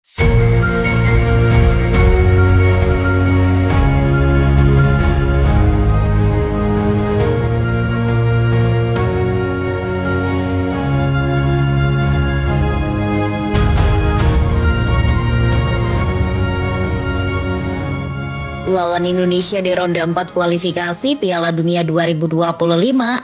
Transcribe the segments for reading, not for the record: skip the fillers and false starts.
Lawan Indonesia di ronde 4 kualifikasi Piala Dunia 2025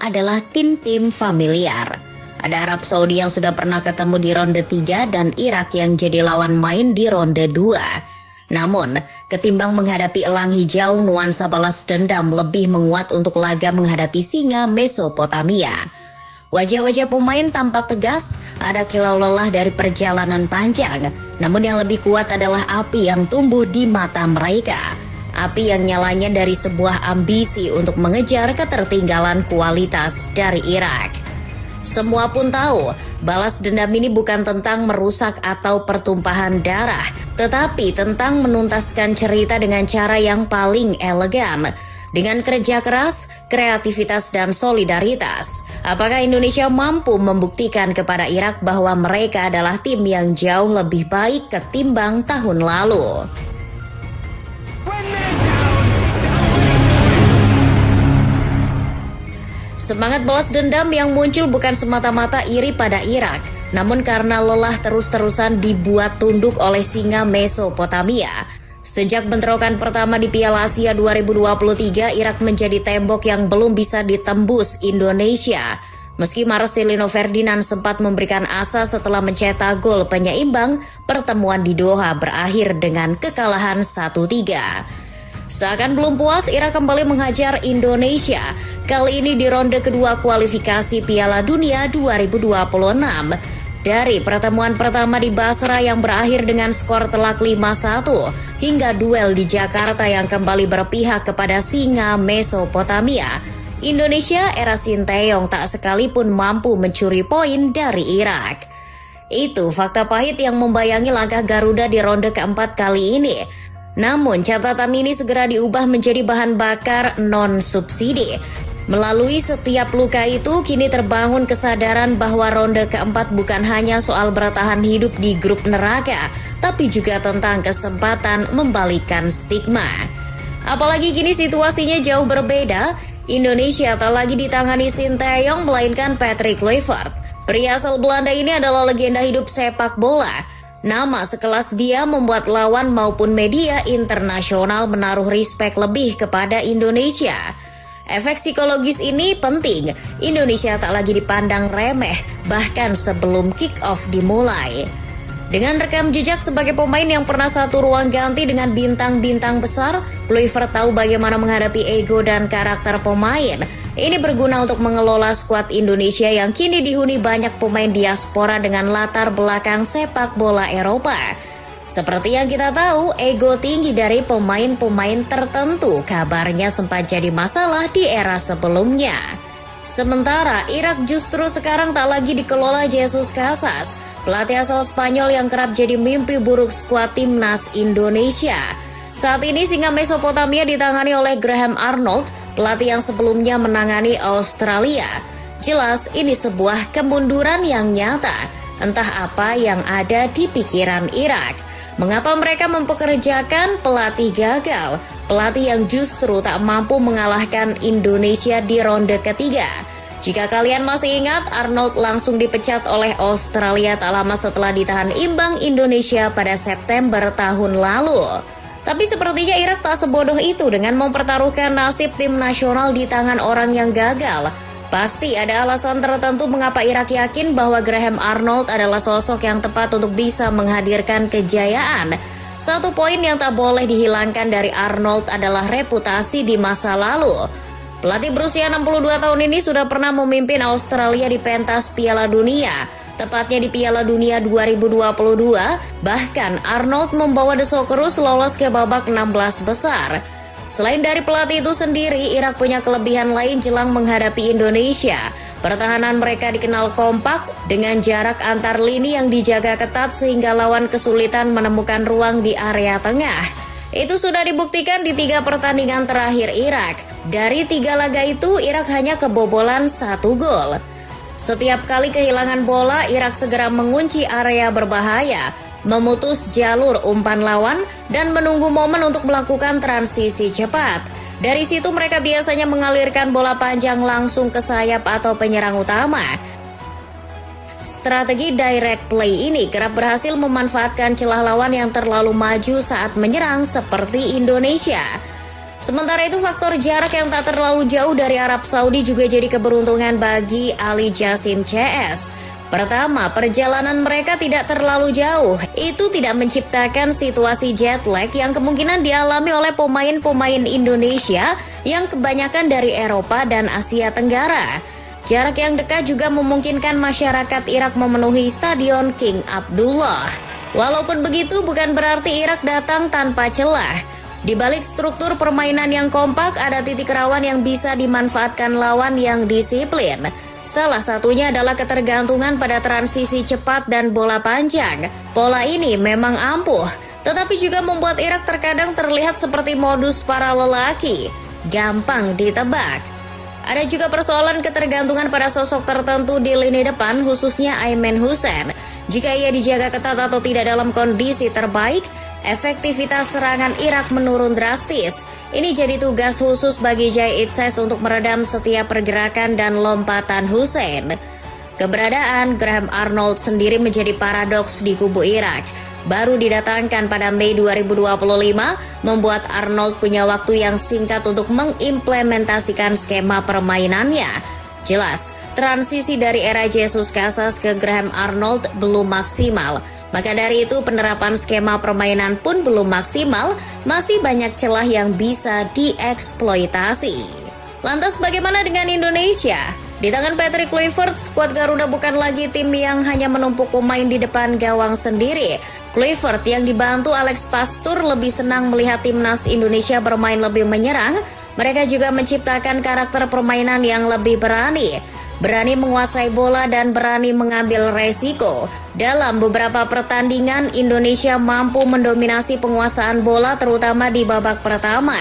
adalah tim-tim familiar. Ada Arab Saudi yang sudah pernah ketemu di ronde 3 dan Irak yang jadi lawan main di ronde 2. Namun, ketimbang menghadapi elang hijau, nuansa balas dendam lebih menguat untuk laga menghadapi singa Mesopotamia. Wajah-wajah pemain tampak tegas, ada kilau lelah dari perjalanan panjang. Namun yang lebih kuat adalah api yang tumbuh di mata mereka. Api yang nyalanya dari sebuah ambisi untuk mengejar ketertinggalan kualitas dari Irak. Semua pun tahu, balas dendam ini bukan tentang merusak atau pertumpahan darah, tetapi tentang menuntaskan cerita dengan cara yang paling elegan. Dengan kerja keras, kreativitas, dan solidaritas, apakah Indonesia mampu membuktikan kepada Irak bahwa mereka adalah tim yang jauh lebih baik ketimbang tahun lalu? Semangat balas dendam yang muncul bukan semata-mata iri pada Irak, namun karena lelah terus-terusan dibuat tunduk oleh singa Mesopotamia. Sejak bentrokan pertama di Piala Asia 2023, Irak menjadi tembok yang belum bisa ditembus Indonesia. Meski Marcelino Ferdinand sempat memberikan asa setelah mencetak gol penyeimbang, pertemuan di Doha berakhir dengan kekalahan 1-3. Seakan belum puas, Irak kembali menghajar Indonesia. Kali ini di ronde kedua kualifikasi Piala Dunia 2026. Dari pertemuan pertama di Basra yang berakhir dengan skor telak 5-1, hingga duel di Jakarta yang kembali berpihak kepada singa Mesopotamia, Indonesia era Sinteyong tak sekalipun mampu mencuri poin dari Irak. Itu fakta pahit yang membayangi langkah Garuda di ronde keempat kali ini. Namun catatan ini segera diubah menjadi bahan bakar non-subsidi. Melalui setiap luka itu kini terbangun kesadaran bahwa ronde keempat bukan hanya soal bertahan hidup di grup neraka, tapi juga tentang kesempatan membalikkan stigma. Apalagi kini situasinya jauh berbeda, Indonesia tak lagi ditangani Sinteyong melainkan Patrick Kluivert. Pria asal Belanda ini adalah legenda hidup sepak bola. Nama sekelas dia membuat lawan maupun media internasional menaruh respek lebih kepada Indonesia. Efek psikologis ini penting. Indonesia tak lagi dipandang remeh, bahkan sebelum kick-off dimulai. Dengan rekam jejak sebagai pemain yang pernah satu ruang ganti dengan bintang-bintang besar, Kluivert tahu bagaimana menghadapi ego dan karakter pemain. Ini berguna untuk mengelola skuad Indonesia yang kini dihuni banyak pemain diaspora dengan latar belakang sepak bola Eropa. Seperti yang kita tahu, ego tinggi dari pemain-pemain tertentu kabarnya sempat jadi masalah di era sebelumnya. Sementara Irak justru sekarang tak lagi dikelola Jesus Casas, pelatih asal Spanyol yang kerap jadi mimpi buruk skuad timnas Indonesia. Saat ini singa Mesopotamia ditangani oleh Graham Arnold, pelatih yang sebelumnya menangani Australia. Jelas ini sebuah kemunduran yang nyata. Entah apa yang ada di pikiran Irak. Mengapa mereka mempekerjakan pelatih gagal? Pelatih yang justru tak mampu mengalahkan Indonesia di ronde ketiga. Jika kalian masih ingat, Arnold langsung dipecat oleh Australia tak lama setelah ditahan imbang Indonesia pada September tahun lalu. Tapi sepertinya Irak tak sebodoh itu dengan mempertaruhkan nasib tim nasional di tangan orang yang gagal. Pasti ada alasan tertentu mengapa Irak yakin bahwa Graham Arnold adalah sosok yang tepat untuk bisa menghadirkan kejayaan. Satu poin yang tak boleh dihilangkan dari Arnold adalah reputasi di masa lalu. Pelatih berusia 62 tahun ini sudah pernah memimpin Australia di pentas Piala Dunia, tepatnya di Piala Dunia 2022. Bahkan Arnold membawa The Socceroos lolos ke babak 16 besar. Selain dari pelatih itu sendiri, Irak punya kelebihan lain jelang menghadapi Indonesia. Pertahanan mereka dikenal kompak dengan jarak antar lini yang dijaga ketat sehingga lawan kesulitan menemukan ruang di area tengah. Itu sudah dibuktikan di 3 pertandingan terakhir Irak. Dari 3 laga itu, Irak hanya kebobolan 1 gol. Setiap kali kehilangan bola, Irak segera mengunci area berbahaya. memutus jalur umpan lawan, dan menunggu momen untuk melakukan transisi cepat. Dari situ mereka biasanya mengalirkan bola panjang langsung ke sayap atau penyerang utama. Strategi direct play ini kerap berhasil memanfaatkan celah lawan yang terlalu maju saat menyerang seperti Indonesia. Sementara itu faktor jarak yang tak terlalu jauh dari Arab Saudi juga jadi keberuntungan bagi Ali Jassim CS. Pertama, perjalanan mereka tidak terlalu jauh. Itu tidak menciptakan situasi jet lag yang kemungkinan dialami oleh pemain-pemain Indonesia yang kebanyakan dari Eropa dan Asia Tenggara. Jarak yang dekat juga memungkinkan masyarakat Irak memenuhi Stadion King Abdullah. Walaupun begitu, bukan berarti Irak datang tanpa celah. Di balik struktur permainan yang kompak, ada titik rawan yang bisa dimanfaatkan lawan yang disiplin. Salah satunya adalah ketergantungan pada transisi cepat dan bola panjang. Pola ini memang ampuh, tetapi juga membuat Irak terkadang terlihat seperti modus para lelaki, gampang ditebak. Ada juga persoalan ketergantungan pada sosok tertentu di lini depan, khususnya Aimen Hussein. Jika ia dijaga ketat atau tidak dalam kondisi terbaik, efektivitas serangan Irak menurun drastis. Ini jadi tugas khusus bagi Jay Itzes untuk meredam setiap pergerakan dan lompatan Hussein. Keberadaan Graham Arnold sendiri menjadi paradoks di kubu Irak. Baru didatangkan pada Mei 2025, membuat Arnold punya waktu yang singkat untuk mengimplementasikan skema permainannya. Jelas, transisi dari era Jesus Casas ke Graham Arnold belum maksimal. Maka dari itu penerapan skema permainan pun belum maksimal, masih banyak celah yang bisa dieksploitasi. Lantas bagaimana dengan Indonesia? Di tangan Patrick Kluivert, skuad Garuda bukan lagi tim yang hanya menumpuk pemain di depan gawang sendiri. Kluivert yang dibantu Alex Pastur lebih senang melihat timnas Indonesia bermain lebih menyerang. Mereka juga menciptakan karakter permainan yang lebih berani menguasai bola dan berani mengambil resiko. Dalam beberapa pertandingan, Indonesia mampu mendominasi penguasaan bola terutama di babak pertama.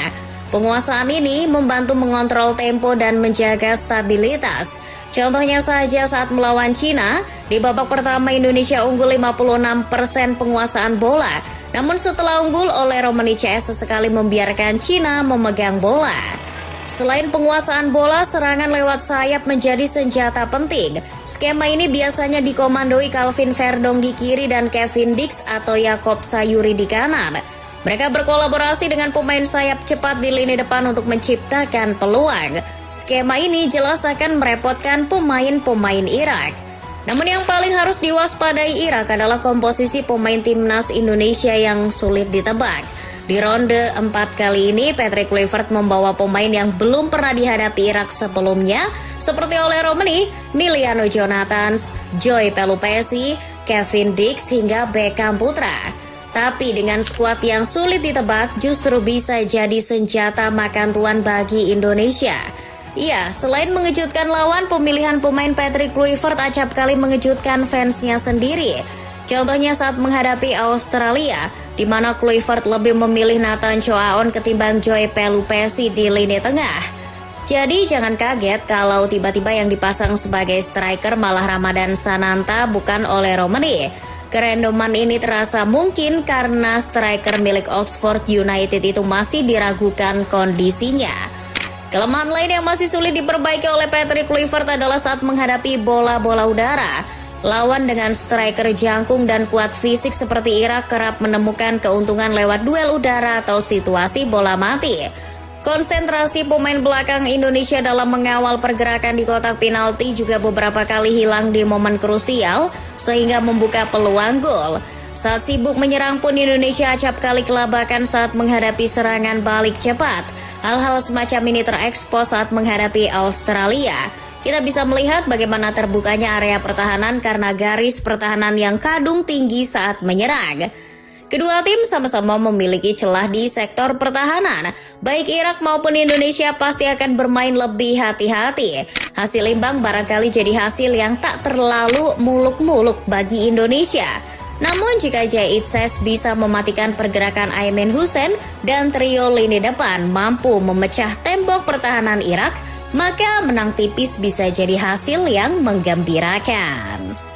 Penguasaan ini membantu mengontrol tempo dan menjaga stabilitas. Contohnya saja saat melawan Cina, di babak pertama Indonesia unggul 56% penguasaan bola. Namun setelah unggul, oleh Romani CS sesekali membiarkan Cina memegang bola. Selain penguasaan bola, serangan lewat sayap menjadi senjata penting. Skema ini biasanya dikomandoi Calvin Verdong di kiri dan Kevin Dix atau Yakob Sayuri di kanan. Mereka berkolaborasi dengan pemain sayap cepat di lini depan untuk menciptakan peluang. Skema ini jelas akan merepotkan pemain-pemain Irak. Namun yang paling harus diwaspadai Irak adalah komposisi pemain timnas Indonesia yang sulit ditebak. Di ronde 4 kali ini, Patrick Kluivert membawa pemain yang belum pernah dihadapi Irak sebelumnya, seperti oleh Romani, Miliano Jonathans, Joy Pelupesi, Kevin Dix, hingga Beckham Putra. Tapi dengan skuad yang sulit ditebak justru bisa jadi senjata makan tuan bagi Indonesia. Iya, selain mengejutkan lawan, pemilihan pemain Patrick Kluivert acap kali mengejutkan fansnya sendiri. Contohnya saat menghadapi Australia, di mana Kluivert lebih memilih Nathan Choaon ketimbang Joy Pelupesi di lini tengah. Jadi jangan kaget kalau tiba-tiba yang dipasang sebagai striker malah Ramadan Sananta bukan oleh Romani. Kerandoman ini terasa mungkin karena striker milik Oxford United itu masih diragukan kondisinya. Kelemahan lain yang masih sulit diperbaiki oleh Patrick Kluivert adalah saat menghadapi bola-bola udara. Lawan dengan striker jangkung dan kuat fisik seperti Irak kerap menemukan keuntungan lewat duel udara atau situasi bola mati. Konsentrasi pemain belakang Indonesia dalam mengawal pergerakan di kotak penalti juga beberapa kali hilang di momen krusial sehingga membuka peluang gol. Saat sibuk menyerang pun Indonesia acap kali kelabakan saat menghadapi serangan balik cepat. Hal-hal semacam ini terekspos saat menghadapi Australia. Kita bisa melihat bagaimana terbukanya area pertahanan karena garis pertahanan yang kadung tinggi saat menyerang. Kedua tim sama-sama memiliki celah di sektor pertahanan. Baik Irak maupun Indonesia pasti akan bermain lebih hati-hati. Hasil imbang barangkali jadi hasil yang tak terlalu muluk-muluk bagi Indonesia. Namun jika Jay Itzes bisa mematikan pergerakan Aimen Hussein dan trio lini depan mampu memecah tembok pertahanan Irak, maka menang tipis bisa jadi hasil yang menggembirakan.